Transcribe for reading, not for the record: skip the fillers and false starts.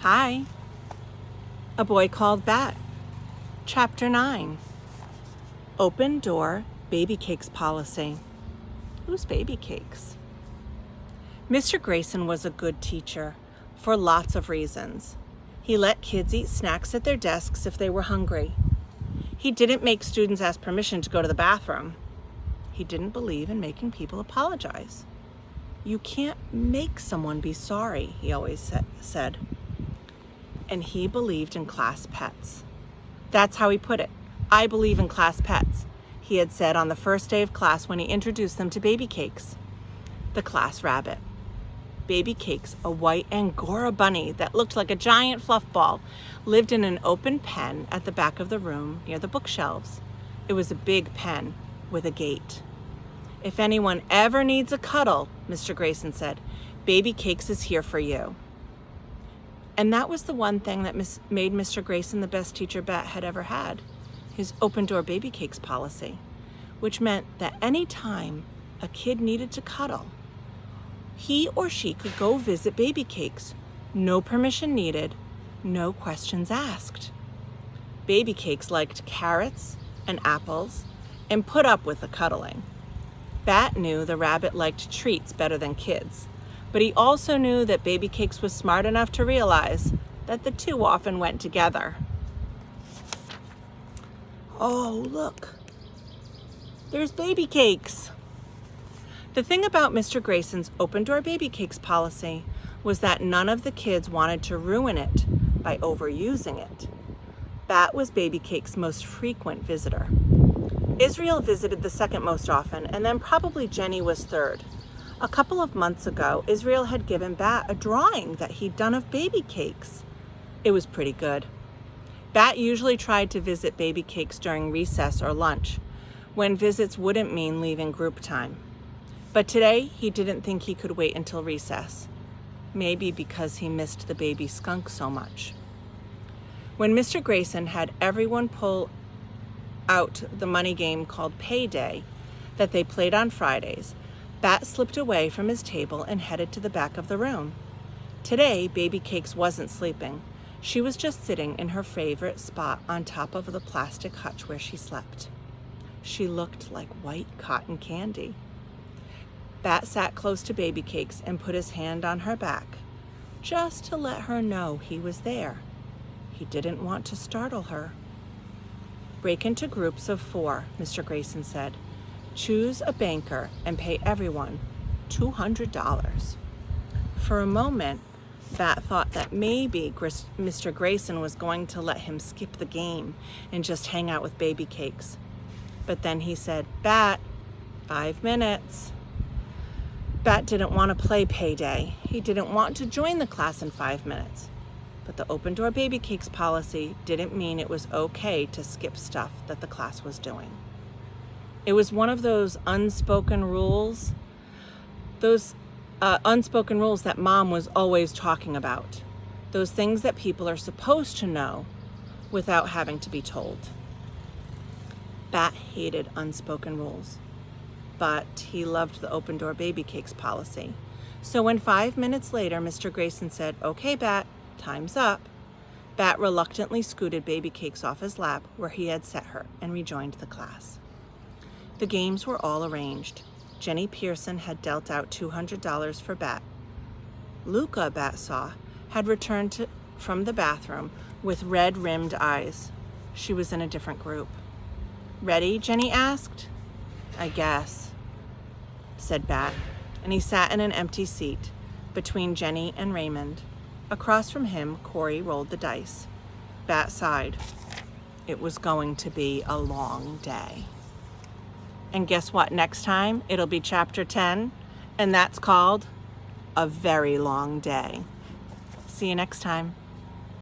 Hi. A Boy Called Bat. Chapter 9. Open Door Baby Cakes Policy. Who's baby cakes? Mr. Grayson was a good teacher for lots of reasons. He let kids eat snacks at their desks if they were hungry. He didn't make students ask permission to go to the bathroom. He didn't believe in making people apologize. You can't make someone be sorry, he always said. And he believed in class pets. That's how he put it. I believe in class pets, he had said on the first day of class when he introduced them to Baby Cakes, the class rabbit. Baby Cakes, a white Angora bunny that looked like a giant fluff ball, lived in an open pen at the back of the room near the bookshelves. It was a big pen with a gate. If anyone ever needs a cuddle, Mr. Grayson said, Baby Cakes is here for you. And that was the one thing that made Mr. Grayson the best teacher Bet had ever had, his open door Baby Cakes policy, which meant that any time a kid needed to cuddle, he or she could go visit Baby Cakes, no permission needed, no questions asked. Baby Cakes liked carrots and apples and put up with the cuddling. Bat knew the rabbit liked treats better than kids, but he also knew that Baby Cakes was smart enough to realize that the two often went together. Oh, look, there's Baby Cakes. The thing about Mr. Grayson's open door Baby Cakes policy was that none of the kids wanted to ruin it by overusing it. Bat was Baby Cakes' most frequent visitor. Israel visited the second most often, and then probably Jenny was third. A couple of months ago, Israel had given Bat a drawing that he'd done of Baby Cakes. It was pretty good. Bat usually tried to visit Baby Cakes during recess or lunch, when visits wouldn't mean leaving group time. But today, he didn't think he could wait until recess, maybe because he missed the baby skunk so much. When Mr. Grayson had everyone pull out the money game called Payday that they played on Fridays, Bat slipped away from his table and headed to the back of the room. Today, Baby Cakes wasn't sleeping. She was just sitting in her favorite spot on top of the plastic hutch where she slept. She looked like white cotton candy. Bat sat close to Baby Cakes and put his hand on her back, just to let her know he was there. He didn't want to startle her. Break into groups of 4, Mr. Grayson said. Choose a banker and pay everyone $200. For a moment, Bat thought that maybe Mr. Grayson was going to let him skip the game and just hang out with Baby Cakes. But then he said, Bat, 5 minutes. Bat didn't want to play Payday. He didn't want to join the class in 5 minutes. But the open door Baby Cakes policy didn't mean it was okay to skip stuff that the class was doing. It was one of those unspoken rules, that Mom was always talking about. Those things that people are supposed to know without having to be told. Bat hated unspoken rules, but he loved the open door Baby Cakes policy. So when 5 minutes later, Mr. Grayson said, okay, Bat, time's up, Bat reluctantly scooted Baby Cakes off his lap where he had set her and rejoined the class. The games were all arranged. Jenny Pearson had dealt out $200 for Bat. Luca, Bat saw, had returned from the bathroom with red-rimmed eyes. She was in a different group. Ready? Jenny asked. I guess, said Bat, and he sat in an empty seat between Jenny and Raymond. Across from him, Corey rolled the dice. Bat sighed. It was going to be a long day. And guess what? Next time, it'll be chapter 10, and that's called A Very Long Day. See you next time.